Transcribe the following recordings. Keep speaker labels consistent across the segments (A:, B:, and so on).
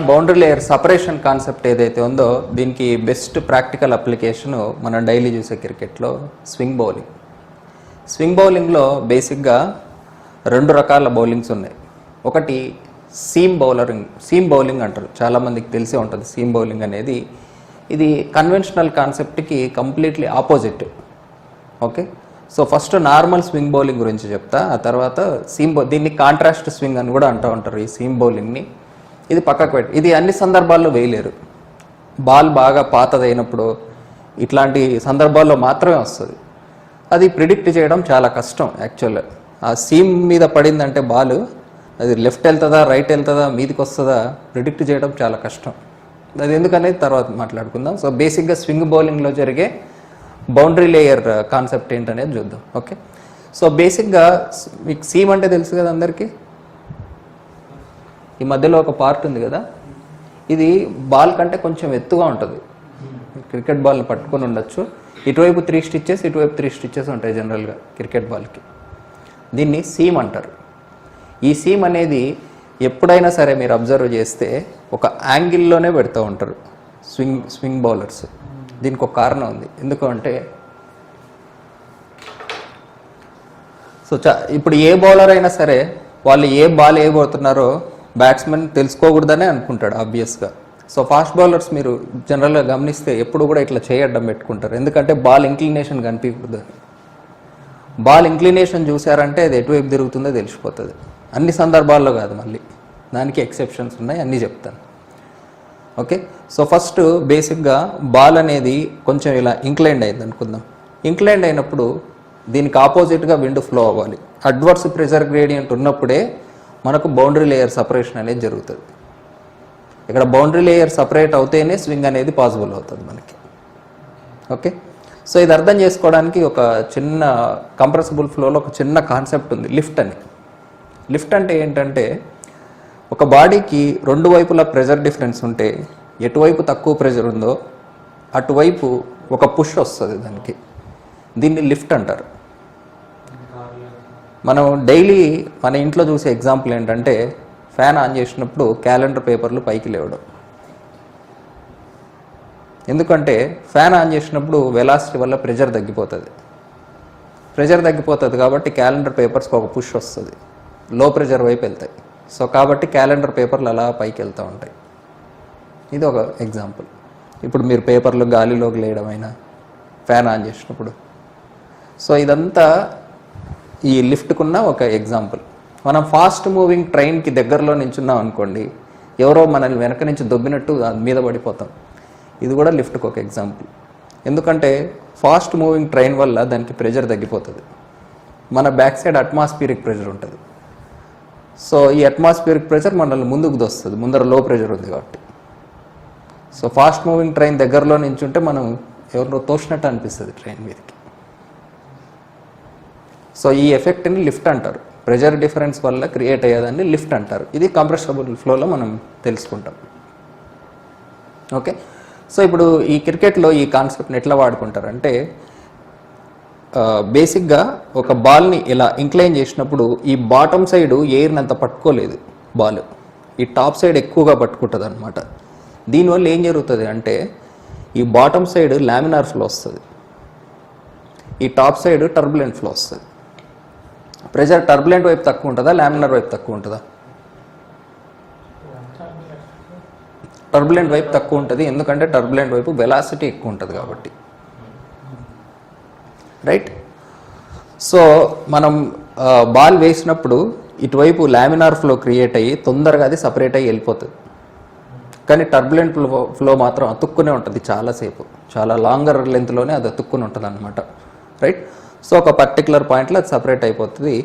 A: Boundary layer separation concept ఏదైతే ఉందో దీనికి బెస్ట్ ప్రాక్టికల్ అప్లికేషను మనం డైలీ చూసే క్రికెట్లో స్వింగ్ బౌలింగ్. స్వింగ్ బౌలింగ్లో బేసిక్గా 2 రకాల బౌలింగ్స్ ఉన్నాయి. ఒకటి సీమ్ బౌలింగ్ అంటారు, చాలామందికి తెలిసే ఉంటుంది. సీమ్ బౌలింగ్ అనేది ఇది కన్వెన్షనల్ కాన్సెప్ట్కి completely opposite. Okay, so first normal swing bowling గురించి చెప్తా, ఆ తర్వాత దీన్ని కాంట్రాస్ట్ స్వింగ్ అని కూడా అంటూ ఉంటారు ఈ సీమ్ బౌలింగ్ని. ఇది పక్కకు పెట్టి ఇది అన్ని సందర్భాల్లో వేయలేరు. బాల్ బాగా పాతదైనప్పుడు ఇట్లాంటి సందర్భాల్లో మాత్రమే వస్తుంది. అది ప్రిడిక్ట్ చేయడం చాలా కష్టం యాక్చువల్గా. ఆ సీమ్ మీద పడిందంటే బాల్ అది లెఫ్ట్ వెళ్తుందా రైట్ వెళ్తుందా మీదికి వస్తుందా ప్రిడిక్ట్ చేయడం చాలా కష్టం. అది ఎందుకనేది తర్వాత మాట్లాడుకుందాం. సో బేసిక్గా స్వింగ్ బౌలింగ్లో జరిగే బౌండరీ లేయర్ కాన్సెప్ట్ ఏంటనేది చూద్దాం. ఓకే, సో బేసిక్గా మీకు సీమ్ అంటే తెలుసు కదా అందరికీ. ఈ మధ్యలో ఒక పార్ట్ ఉంది కదా, ఇది బాల్ కంటే కొంచెం ఎత్తుగా ఉంటుంది. క్రికెట్ బాల్ని పట్టుకొని ఉండొచ్చు. ఇటువైపు 3 స్టిచ్చెస్ ఇటువైపు 3 స్టిచ్చెస్ ఉంటాయి జనరల్గా క్రికెట్ బాల్కి. దీన్ని సీమ్ అంటారు. ఈ సీమ్ అనేది ఎప్పుడైనా సరే మీరు అబ్జర్వ్ చేస్తే ఒక యాంగిల్లోనే పెడుతూ ఉంటారు స్వింగ్ బౌలర్స్. దీనికి ఒక కారణం ఉంది. ఎందుకంటే సో ఇప్పుడు ఏ బౌలర్ అయినా సరే వాళ్ళు ఏ బాల్ వేయబోతున్నారో బ్యాట్స్మెన్ తెలుసుకోకూడదనే అనుకుంటాడు ఆబ్వియస్గా. సో ఫాస్ట్ బౌలర్స్ మీరు జనరల్గా గమనిస్తే ఎప్పుడు కూడా ఇట్లా చేయడం పెట్టుకుంటారు, ఎందుకంటే బాల్ ఇంక్లినేషన్ కనిపించకూడదు. బాల్ ఇంక్లినేషన్ చూసారంటే అది ఎటువైపు తిరుగుతుందో తెలిసిపోతుంది. అన్ని సందర్భాల్లో కాదు, మళ్ళీ దానికి ఎక్సెప్షన్స్ ఉన్నాయి, అన్నీ చెప్తాను. ఓకే, సో ఫస్ట్ బేసిక్గా బాల్ అనేది కొంచెం ఇలా ఇంక్లైండ్ అయింది అనుకుందాం. ఇంక్లైండ్ అయినప్పుడు దీనికి ఆపోజిట్గా విండ్ ఫ్లో అవ్వాలి. అడ్వర్స్ ప్రెషర్ గ్రేడియంట్ ఉన్నప్పుడే మనకు బౌండరీ లేయర్ సపరేషన్ అనేది జరుగుతుంది. ఇక్కడ బౌండరీ లేయర్ సపరేట్ అవుతేనే స్వింగ్ అనేది పాసిబుల్ అవుతుంది మనకి. ఓకే, సో ఇది అర్థం చేసుకోవడానికి ఒక చిన్న కంప్రెసిబుల్ ఫ్లోలో ఒక చిన్న కాన్సెప్ట్ ఉంది, లిఫ్ట్ అని. లిఫ్ట్ అంటే ఏంటంటే ఒక బాడీకి 2 వైపులా ప్రెషర్ డిఫరెన్స్ ఉంటే ఎటువైపు తక్కువ ప్రెషర్ ఉందో అటువైపు ఒక పుష్ వస్తుంది దానికి. దీన్ని లిఫ్ట్ అంటారు. మనం డైలీ మన ఇంట్లో చూసే ఎగ్జాంపుల్ ఏంటంటే ఫ్యాన్ ఆన్ చేసినప్పుడు క్యాలెండర్ పేపర్లు పైకి లేవడం. ఎందుకంటే ఫ్యాన్ ఆన్ చేసినప్పుడు వెలాసిటీ వల్ల ప్రెషర్ తగ్గిపోతుంది. ప్రెషర్ తగ్గిపోతుంది కాబట్టి క్యాలెండర్ పేపర్స్కి ఒక పుష్ వస్తుంది, లో ప్రెషర్ వైపు వెళ్తాయి. సో కాబట్టి క్యాలెండర్ పేపర్లు అలా పైకి వెళ్తూ ఉంటాయి. ఇది ఒక ఎగ్జాంపుల్. ఇప్పుడు మీరు పేపర్లు గాలిలోకి లేయడమైనా ఫ్యాన్ ఆన్ చేసినప్పుడు. సో ఇదంతా ఈ లిఫ్ట్కున్న ఒక ఎగ్జాంపుల్. మనం ఫాస్ట్ మూవింగ్ ట్రైన్కి దగ్గరలో నించున్నాం అనుకోండి, ఎవరో మనల్ని వెనక నుంచి దొబ్బినట్టు దాని మీద పడిపోతాం. ఇది కూడా లిఫ్ట్కి ఒక ఎగ్జాంపుల్. ఎందుకంటే ఫాస్ట్ మూవింగ్ ట్రైన్ వల్ల దానికి ప్రెషర్ తగ్గిపోతుంది. మన బ్యాక్ సైడ్ అట్మాస్ఫియరిక్ ప్రెషర్ ఉంటుంది. సో ఈ అట్మాస్ఫియరిక్ ప్రెషర్ మనల్ని ముందుకు దొస్తుంది, ముందర లో ప్రెషర్ ఉంది కాబట్టి. సో ఫాస్ట్ మూవింగ్ ట్రైన్ దగ్గరలో నించుంటే మనం ఎవరినో తోసినట్టు అనిపిస్తుంది ట్రైన్ మీదకి. సో ఈ ఎఫెక్ట్ని లిఫ్ట్ అంటారు. ప్రెషర్ డిఫరెన్స్ వల్ల క్రియేట్ అయ్యేదాన్ని లిఫ్ట్ అంటారు. ఇది కంప్రెసిబుల్ ఫ్లోలో మనం తెలుసుకుంటాం. ఓకే, సో ఇప్పుడు ఈ క్రికెట్లో ఈ కాన్సెప్ట్ని ఎట్లా వాడుకుంటారంటే బేసిక్గా ఒక బాల్ని ఇలా ఇంక్లైన్ చేసినప్పుడు ఈ బాటమ్ సైడు ఎయిర్ని అంత పట్టుకోలేదు బాల్, ఈ టాప్ సైడ్ ఎక్కువగా పట్టుకుంటుంది అనమాట. దీనివల్ల ఏం జరుగుతుంది అంటే ఈ బాటమ్ సైడ్ లామినార్ ఫ్లో వస్తుంది, ఈ టాప్ సైడ్ టర్బులెంట్ ఫ్లో వస్తుంది. ప్రెషర్ టర్బులెంట్ వైపు తక్కువ ఉంటుందా లామినార్ వైపు తక్కువ ఉంటుందా? టర్బులెంట్ వైపు తక్కువ ఉంటుంది, ఎందుకంటే టర్బులెంట్ వైపు వెలాసిటీ ఎక్కువ ఉంటుంది కాబట్టి. రైట్, సో మనం బాల్ వేసినప్పుడు ఇటువైపు లామినార్ ఫ్లో క్రియేట్ అయ్యి తొందరగా అది సపరేట్ అయ్యి వెళ్ళిపోతుంది. కానీ టర్బులెంట్ ఫ్లో మాత్రం అతుక్కునే ఉంటుంది చాలాసేపు, చాలా లాంగర్ లెంత్లోనే అది అతుక్కుని ఉంటుంది అనమాట. రైట్, సో ఒక పర్టికులర్ పాయింట్లో అది సపరేట్ అయిపోతుంది.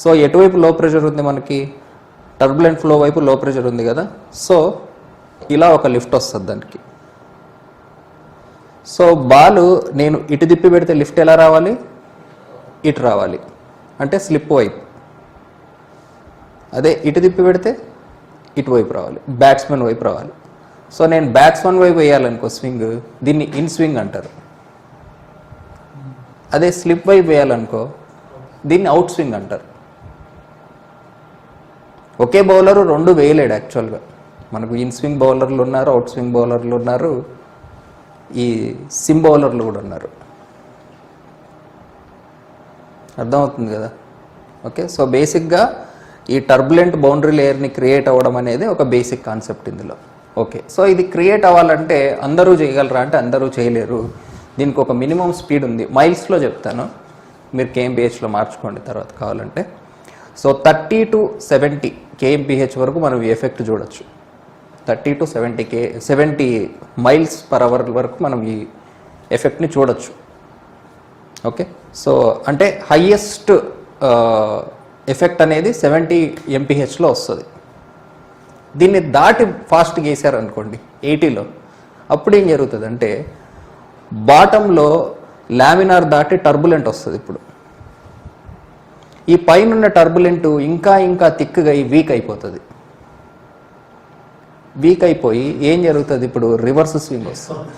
A: సో ఎటువైపు లో ప్రెషర్ ఉంది మనకి? టర్బులెంట్ ఫ్లో వైపు లో ప్రెషర్ ఉంది కదా. సో ఇలా ఒక లిఫ్ట్ వస్తుంది దానికి. సో బాల్ నేను ఇటు తిప్పి పెడితే లిఫ్ట్ ఎలా రావాలి? ఇటు రావాలి, అంటే స్లిప్ వైపు. అదే ఇటు తిప్పి పెడితే ఇటువైపు రావాలి, బ్యాట్స్మెన్ వైపు రావాలి. సో నేను బ్యాట్స్మెన్ వైపు వేయాలనుకో స్వింగ్, దీన్ని ఇన్ స్వింగ్ అంటారు. అదే స్లిప్ వైపు వేయాలనుకో దీన్ని అవుట్ స్వింగ్ అంటారు. ఒకే బౌలరు 2 వేయలేడు యాక్చువల్గా. మనకు ఇన్ స్వింగ్ బౌలర్లు ఉన్నారు, అవుట్ స్వింగ్ బౌలర్లు ఉన్నారు, ఈ సిమ్ బౌలర్లు కూడా ఉన్నారు. అర్థమవుతుంది కదా? ఓకే, సో బేసిక్గా ఈ టర్బులెంట్ బౌండరీ లేయర్ని క్రియేట్ అవ్వడం అనేది ఒక బేసిక్ కాన్సెప్ట్ ఇందులో. ఓకే, సో ఇది క్రియేట్ అవ్వాలంటే అందరూ చేయగలరా అంటే అందరూ చేయలేరు. దీనికి ఒక మినిమం స్పీడ్ ఉంది, మైల్స్లో చెప్తాను, మీరు కేఎంపిహెచ్లో మార్చుకోండి తర్వాత కావాలంటే. సో 30 to 70 kmph వరకు మనం ఈ ఎఫెక్ట్ చూడొచ్చు. 30 to 70 మైల్స్ పర్ అవర్ వరకు మనం ఈ ఎఫెక్ట్ని చూడొచ్చు. ఓకే, సో అంటే హయ్యెస్ట్ ఎఫెక్ట్ అనేది 70 mph వస్తుంది. దీన్ని దాటి ఫాస్ట్గా వేసారు అనుకోండి 80లో, అప్పుడు ఏం జరుగుతుంది అంటే బాటంలో లామినార్ దాటి టర్బులెంట్ వస్తుంది. ఇప్పుడు ఈ పైన టర్బులెంట్ ఇంకా ఇంకా థిక్గా వీక్ అయిపోతుంది. వీక్ అయిపోయి ఏం జరుగుతుంది, ఇప్పుడు రివర్స్ స్వింగ్ వస్తుంది.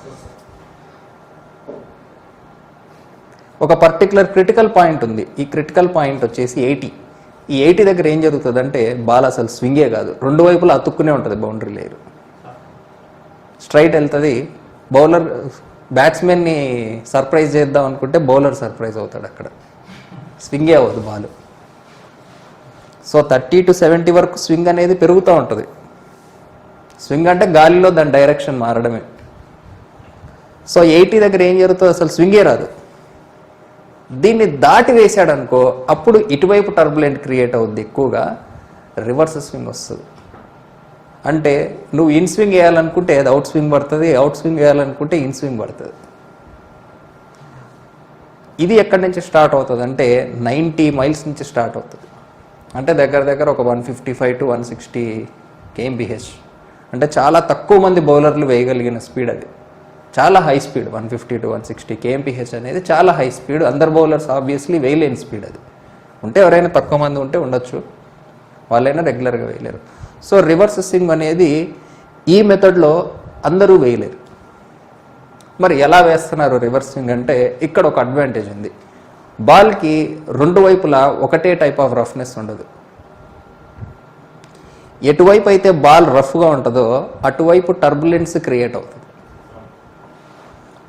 A: ఒక పర్టికులర్ క్రిటికల్ పాయింట్ ఉంది, ఈ క్రిటికల్ పాయింట్ వచ్చేసి 80. ఈ 80 దగ్గర ఏం జరుగుతుంది అంటే బాల్ అసలు స్వింగే కాదు, రెండు వైపులా అతుక్కునే ఉంటుంది బౌండరీ లేయర్, స్ట్రైట్ వెళ్తుంది. బౌలర్ బ్యాట్స్మెన్ని సర్ప్రైజ్ చేద్దాం అనుకుంటే బౌలర్ సర్ప్రైజ్ అవుతాడు, అక్కడ స్వింగే అవ్వదు బాల్. సో 30 to 70 వరకు స్వింగ్ అనేది పెరుగుతూ ఉంటుంది. స్వింగ్ అంటే గాలిలో దాని డైరెక్షన్ మారడమే. సో 80 దగ్గర ఏం జరుగుతుంది, అసలు స్వింగే రాదు. దీన్ని దాటి వేసాడు అనుకో, అప్పుడు ఇటువైపు టర్బులెంట్ క్రియేట్ అవుద్ది, ఎక్కువగా రివర్స్ స్వింగ్ వస్తుంది. అంటే నువ్వు ఇన్ స్వింగ్ వేయాలనుకుంటే అది అవుట్ స్వింగ్ పడుతుంది, అవుట్ స్వింగ్ వేయాలనుకుంటే ఇన్ స్వింగ్ పడుతుంది. ఇది ఎక్కడి నుంచి స్టార్ట్ అవుతుంది అంటే 90 మైల్స్ నుంచి స్టార్ట్ అవుతుంది. అంటే దగ్గర దగ్గర ఒక 155 to 160 kmph. అంటే చాలా తక్కువ మంది బౌలర్లు వేయగలిగిన స్పీడ్ అది, చాలా హై స్పీడ్. 150 to 160 kmph అనేది చాలా హై స్పీడ్. అందరు బౌలర్స్ ఆబ్వియస్లీ వేయలేని స్పీడ్ అది. ఉంటే ఎవరైనా తక్కువ మంది ఉంటే ఉండొచ్చు, వాళ్ళైనా రెగ్యులర్గా వేయలేరు. సో రివర్స్ స్వింగ్ అనేది ఈ మెథడ్లో అందరూ వేయలేరు. మరి ఎలా వేస్తున్నారు రివర్స్ స్వింగ్ అంటే ఇక్కడ ఒక అడ్వాంటేజ్ ఉంది. బాల్కి రెండు వైపులా ఒకటే టైప్ ఆఫ్ రఫ్నెస్ ఉండదు. ఎటువైపు అయితే బాల్ రఫ్గా ఉంటుందో అటువైపు టర్బులెన్స్ క్రియేట్ అవుతుంది.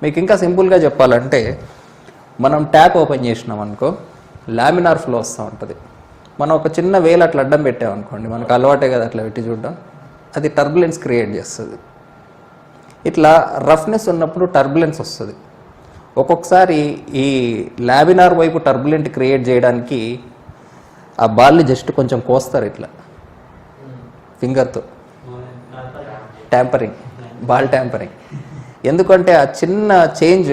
A: మీకు ఇంకా సింపుల్గా చెప్పాలంటే మనం ట్యాప్ ఓపెన్ చేసినాం అనుకో, లామినార్ ఫ్లో వస్తూ ఉంటుంది. మనం ఒక చిన్న వేలు అట్లా అడ్డం పెట్టామనుకోండి, మనకు అలవాటే కదా అట్లా పెట్టి చూడడం, అది టర్బులెన్స్ క్రియేట్ చేస్తుంది. ఇట్లా రఫ్నెస్ ఉన్నప్పుడు టర్బులెన్స్ వస్తుంది. ఒక్కొక్కసారి ఈ లామినార్ వైపు టర్బులెంట్ క్రియేట్ చేయడానికి ఆ బాల్ని జస్ట్ కొంచెం కోస్తారు ఇట్లా ఫింగర్తో, ట్యాంపరింగ్, బాల్ ట్యాంపరింగ్. ఎందుకంటే ఆ చిన్న చేంజ్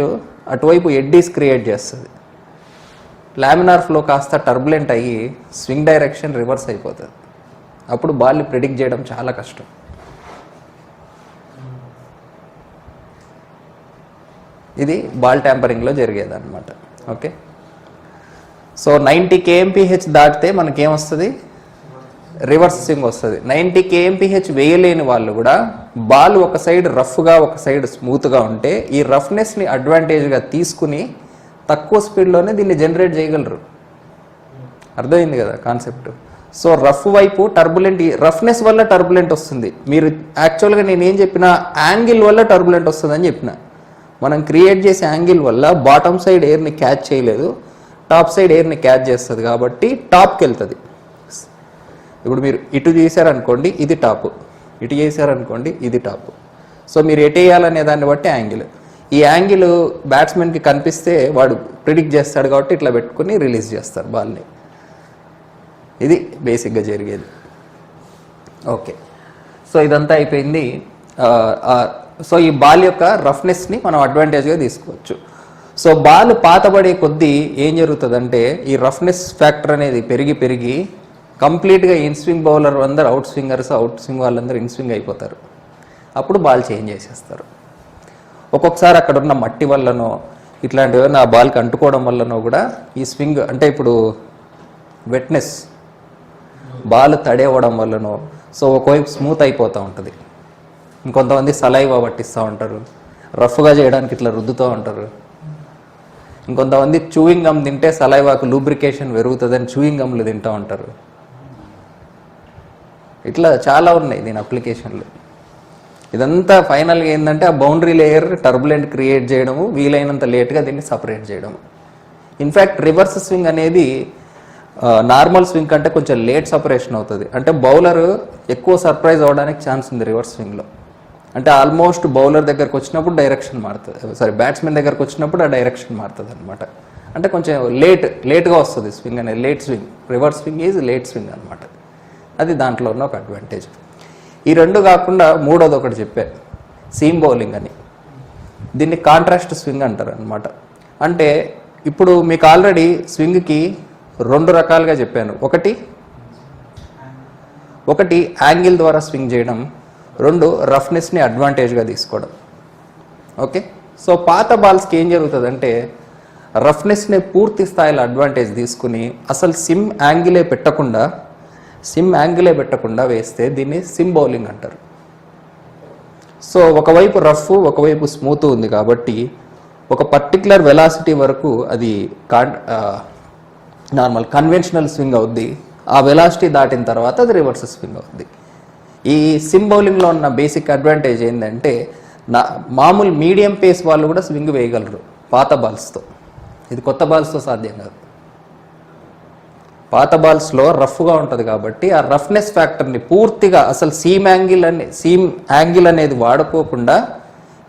A: అటువైపు ఎడ్డీస్ క్రియేట్ చేస్తుంది. లామినార్ ఫ్లో కాస్త టర్బులెంట్ అయ్యి స్వింగ్ డైరెక్షన్ రివర్స్ అయిపోతుంది. అప్పుడు బాల్ని ప్రిడిక్ట్ చేయడం చాలా కష్టం. ఇది బాల్ ట్యాంపరింగ్లో జరిగేదన్నమాట. ఓకే, సో 90 kmph దాటితే మనకేమొస్తుంది, రివర్స్ స్వింగ్ వస్తుంది. 90 kmph వేయలేని వాళ్ళు కూడా బాల్ ఒక సైడ్ రఫ్గా ఒక సైడ్ స్మూత్గా ఉంటే ఈ రఫ్నెస్ని అడ్వాంటేజ్గా తీసుకుని తక్కువ స్పీడ్లోనే దీన్ని జనరేట్ చేయగలరు. అర్థమైంది కదా కాన్సెప్ట్? సో రఫ్ వైపు టర్బులెంట్, రఫ్నెస్ వల్ల టర్బులెంట్ వస్తుంది. మీరు యాక్చువల్గా నేనేం చెప్పిన, యాంగిల్ వల్ల టర్బులెంట్ వస్తుందని చెప్పిన. మనం క్రియేట్ చేసే యాంగిల్ వల్ల బాటమ్ సైడ్ ఎయిర్ని క్యాచ్ చేయలేదు, టాప్ సైడ్ ఎయిర్ని క్యాచ్ చేస్తుంది కాబట్టి టాప్కి వెళ్తుంది. ఇప్పుడు మీరు ఇటు చేశారనుకోండి ఇది టాప్, ఇటు చేశారనుకోండి ఇది టాప్. సో మీరు ఎటు వేయాలనే దాన్ని బట్టి యాంగిల్, ఈ యాంగిల్ బ్యాట్స్మెన్కి కనిపిస్తే వాడు ప్రిడిక్ట్ చేస్తాడు కాబట్టి ఇట్లా పెట్టుకుని రిలీజ్ చేస్తారు బాల్ని. ఇది బేసిక్గా జరిగేది. ఓకే, సో ఇదంతా అయిపోయింది. సో ఈ బాల్ యొక్క రఫ్నెస్ని మనం అడ్వాంటేజ్గా తీసుకోవచ్చు. సో బాల్ పాతబడే కొద్దీ ఏం జరుగుతుందంటే ఈ రఫ్నెస్ ఫ్యాక్టర్ అనేది పెరిగి పెరిగి కంప్లీట్గా ఇన్ స్వింగ్ బౌలర్ అందరు అవుట్ స్వింగర్స్, అవుట్ స్వింగ్ వాళ్ళందరూ ఇన్ స్వింగ్ అయిపోతారు. అప్పుడు బాల్ చేంజ్ చేసేస్తారు. ఒక్కొక్కసారి అక్కడ ఉన్న మట్టి వల్లనో ఇట్లాంటివి ఆ బాల్కి అంటుకోవడం వల్లనో కూడా ఈ స్వింగ్, అంటే ఇప్పుడు వెట్నెస్ బాల్ తడేవడం వల్లనో సో ఒకవైపు స్మూత్ అయిపోతూ ఉంటుంది. ఇంకొంతమంది సలైవా పట్టిస్తూ ఉంటారు, రఫ్గా చేయడానికి ఇట్లా రుద్దుతూ ఉంటారు. ఇంకొంతమంది చూయింగ్ గమ్ తింటే సలైవాకు లూబ్రికేషన్ పెరుగుతుందని చూయింగ్ గమ్లు తింటూ ఉంటారు. ఇట్లా చాలా ఉన్నాయి దీని అప్లికేషన్లు. ఇదంతా ఫైనల్గా ఏంటంటే ఆ బౌండరీ లేయర్ టర్బులెంట్ క్రియేట్ చేయడము, వీలైనంత లేట్గా దీన్ని సపరేట్ చేయడము. ఇన్ఫ్యాక్ట్ రివర్స్ స్వింగ్ అనేది నార్మల్ స్వింగ్ కంటే కొంచెం లేట్ సపరేషన్ అవుతుంది. అంటే బౌలర్ ఎక్కువ సర్ప్రైజ్ అవ్వడానికి ఛాన్స్ ఉంది రివర్స్ స్వింగ్లో. అంటే ఆల్మోస్ట్ బౌలర్ దగ్గరకు వచ్చినప్పుడు డైరెక్షన్ మారుతుంది, బ్యాట్స్మెన్ దగ్గరకు వచ్చినప్పుడు ఆ డైరెక్షన్ మారుతుంది అనమాట. అంటే కొంచెం లేట్గా వస్తుంది స్వింగ్ అనేది, late swing. Reverse swing is late swing అనమాట. అది దాంట్లో ఉన్న ఒక అడ్వాంటేజ్. ఈ రెండు కాకుండా మూడోది ఒకటి చెప్పాను, సీమ్ బౌలింగ్ అని. దీన్ని కాంట్రాస్ట్ స్వింగ్ అంటారు అనమాట. అంటే ఇప్పుడు మీకు ఆల్రెడీ స్వింగ్కి రెండు రకాలుగా చెప్పాను. ఒకటి యాంగిల్ ద్వారా స్వింగ్ చేయడం, రెండు రఫ్నెస్ని అడ్వాంటేజ్గా తీసుకోవడం. ఓకే, సో పాత బాల్స్కి ఏం జరుగుతుందంటే రఫ్నెస్ని పూర్తి స్థాయిలో అడ్వాంటేజ్ తీసుకుని అసలు సిమ్ యాంగిలే పెట్టకుండా వేస్తే దీన్ని సిమ్ బౌలింగ్ అంటారు. సో ఒకవైపు రఫ్, ఒకవైపు స్మూత్ ఉంది కాబట్టి ఒక పర్టికులర్ వెలాసిటీ వరకు అది నార్మల్ కన్వెన్షనల్ స్వింగ్ అవుద్ది. ఆ వెలాసిటీ దాటిన తర్వాత అది రివర్స్ స్వింగ్ అవుద్ది. ఈ సిమ్ బౌలింగ్లో ఉన్న బేసిక్ అడ్వాంటేజ్ ఏంటంటే మామూలు మీడియం పేస్ వాళ్ళు కూడా స్వింగ్ వేయగలరు పాత బాల్స్తో. ఇది కొత్త బాల్స్తో సాధ్యం కాదు. పాత బాల్స్లో రఫ్గా ఉంటుంది కాబట్టి ఆ రఫ్నెస్ ఫ్యాక్టర్ని పూర్తిగా అసలు సీమ్ యాంగిల్ అనేది వాడుకోకుండా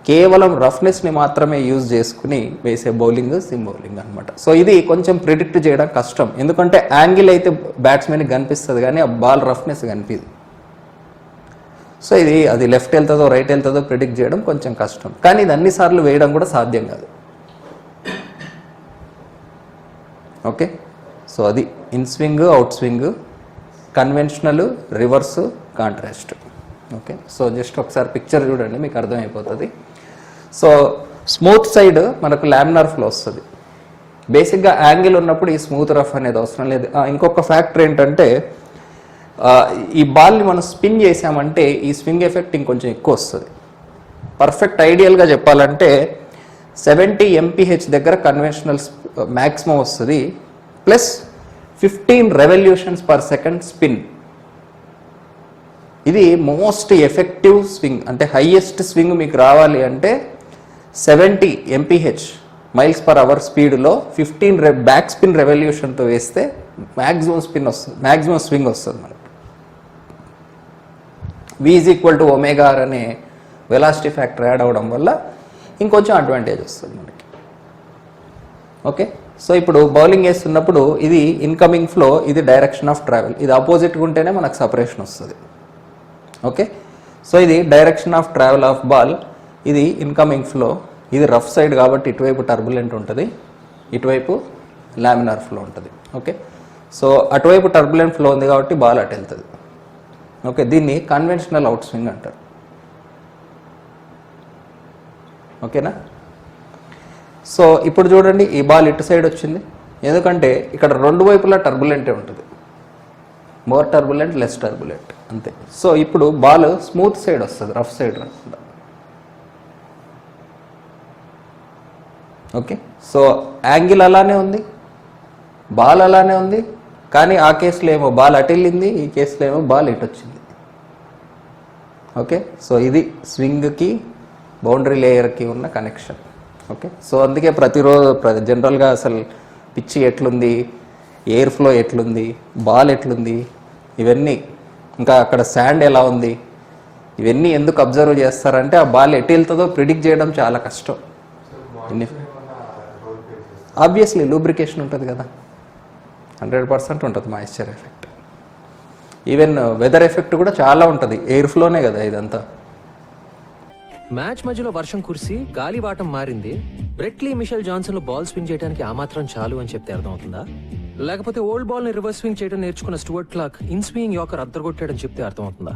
A: కేవలం రఫ్నెస్ని మాత్రమే యూజ్ చేసుకుని వేసే బౌలింగ్ సిమ్ బౌలింగ్ అనమాట. సో ఇది కొంచెం ప్రిడిక్ట్ చేయడం కష్టం, ఎందుకంటే యాంగిల్ అయితే బ్యాట్స్మెన్కి కనిపిస్తుంది కానీ ఆ బాల్ రఫ్నెస్ కనిపించదు. సో అది లెఫ్ట్ వెళ్తుందో రైట్ వెళ్తుందో ప్రిడిక్ట్ చేయడం కొంచెం కష్టం, కానీ ఇది అన్నిసార్లు వేయడం కూడా సాధ్యం కాదు. ఓకే, సో అది in swing, out swing, conventional, reverse, contrast. Okay, so just ఒకసారి పిక్చర్ చూడండి మీకు అర్థమైపోతుంది. సో స్మూత్ సైడ్ మనకు లామినార్ ఫ్లో వస్తుంది. బేసిక్గా యాంగిల్ ఉన్నప్పుడు ఈ స్మూత్ రఫ్ అనేది అవసరం లేదు. ఇంకొక ఫ్యాక్టర్ ఏంటంటే ఈ బాల్ని మనం స్పిన్ చేసామంటే ఈ స్వింగ్ ఎఫెక్ట్ ఇంకొంచెం ఎక్కువ వస్తుంది. పర్ఫెక్ట్ ఐడియల్గా చెప్పాలంటే 70 MPH దగ్గర కన్వెన్షనల్ మ్యాక్సిమం వస్తుంది, plus 15 revolutions per second spin. ఇది మోస్ట్ ఎఫెక్టివ్ స్వింగ్. అంటే హైయెస్ట్ స్వింగ్ మీకు రావాలి అంటే 70 MPH మైల్స్ పర్ అవర్ స్పీడ్లో 15 బ్యాక్ స్పిన్ రెవల్యూషన్తో వేస్తే మ్యాక్సిమం స్వింగ్ వస్తుంది మనకు. V = ωr అనే వెలాసిటీ ఫ్యాక్టర్ యాడ్ అవ్వడం వల్ల ఇంకొంచెం అడ్వాంటేజ్ వస్తుంది మనకి. ఓకే, సో ఇప్పుడు బౌలింగ్ వేస్తున్నప్పుడు ఇది ఇన్కమింగ్ ఫ్లో, ఇది డైరెక్షన్ ఆఫ్ ట్రావెల్. ఇది ఆపోజిట్గా ఉంటేనే మనకు సపరేషన్ వస్తుంది. ఓకే, సో ఇది direction of travel of ball, ఇది ఇన్కమింగ్ ఫ్లో. ఇది రఫ్ సైడ్ కాబట్టి ఇటువైపు టర్బులెంట్ ఉంటుంది, ఇటువైపు లామినార్ ఫ్లో ఉంటుంది. ఓకే, సో అటువైపు టర్బులెంట్ ఫ్లో ఉంది కాబట్టి బాల్ అటు వెళ్తుంది. ఓకే, దీన్ని కన్వెన్షనల్ అవుట్ స్వింగ్ అంటారు. ఓకేనా, సో ఇప్పుడు చూడండి ఈ బాల్ ఇటు సైడ్ వచ్చింది, ఎందుకంటే ఇక్కడ రెండు వైపులా టర్బులెంటే ఉంటుంది. మోర్ టర్బులెంట్, లెస్ టర్బులెంట్, అంతే. సో ఇప్పుడు బాల్ స్మూత్ సైడ్ వస్తుంది, రఫ్ సైడ్ రాకుండా. ఓకే, సో యాంగిల్ అలానే ఉంది, బాల్ అలానే ఉంది, కానీ ఆ కేసులో ఏమో బాల్ అటు వెళ్ళింది, ఈ కేసులో ఏమో బాల్ ఇటు వచ్చింది. ఓకే, సో ఇది స్వింగ్కి బౌండరీ లేయర్కి ఉన్న కనెక్షన్. ఓకే, సో అందుకే ప్రతిరోజు జనరల్గా అసలు పిచ్చి ఎట్లుంది, ఎయిర్ ఫ్లో ఎట్లుంది, బాల్ ఎట్లుంది, ఇవన్నీ, ఇంకా అక్కడ శాండ్ ఎలా ఉంది, ఇవన్నీ ఎందుకు అబ్జర్వ్ చేస్తారంటే ఆ బాల్ ఎటు వెళ్తుందో ప్రిడిక్ట్ చేయడం చాలా కష్టం. ఆబ్వియస్లీ లూబ్రికేషన్ ఉంటుంది కదా, 100% ఉంటుంది moisture effect. Even weather effect కూడా చాలా ఉంటుంది, ఎయిర్ ఫ్లోనే కదా ఇదంతా.
B: మ్యాచ్ మధ్యలో వర్షం కురిసి గాలివాటం మారింది, బ్రెట్లీ మిషెల్ జాన్సన్ లో బాల్ స్వింగ్ చేయడానికి ఆ మాత్రం చాలు అని చెప్తే అర్థమవుతుందా? లేకపోతే ఓల్డ్ బాల్ ని రివర్స్ స్వింగ్ చేయడం నేర్చుకున్న Stuart Clark in swing yorker అద్దరగొట్టాడని చెప్తే అర్థమవుతుందా?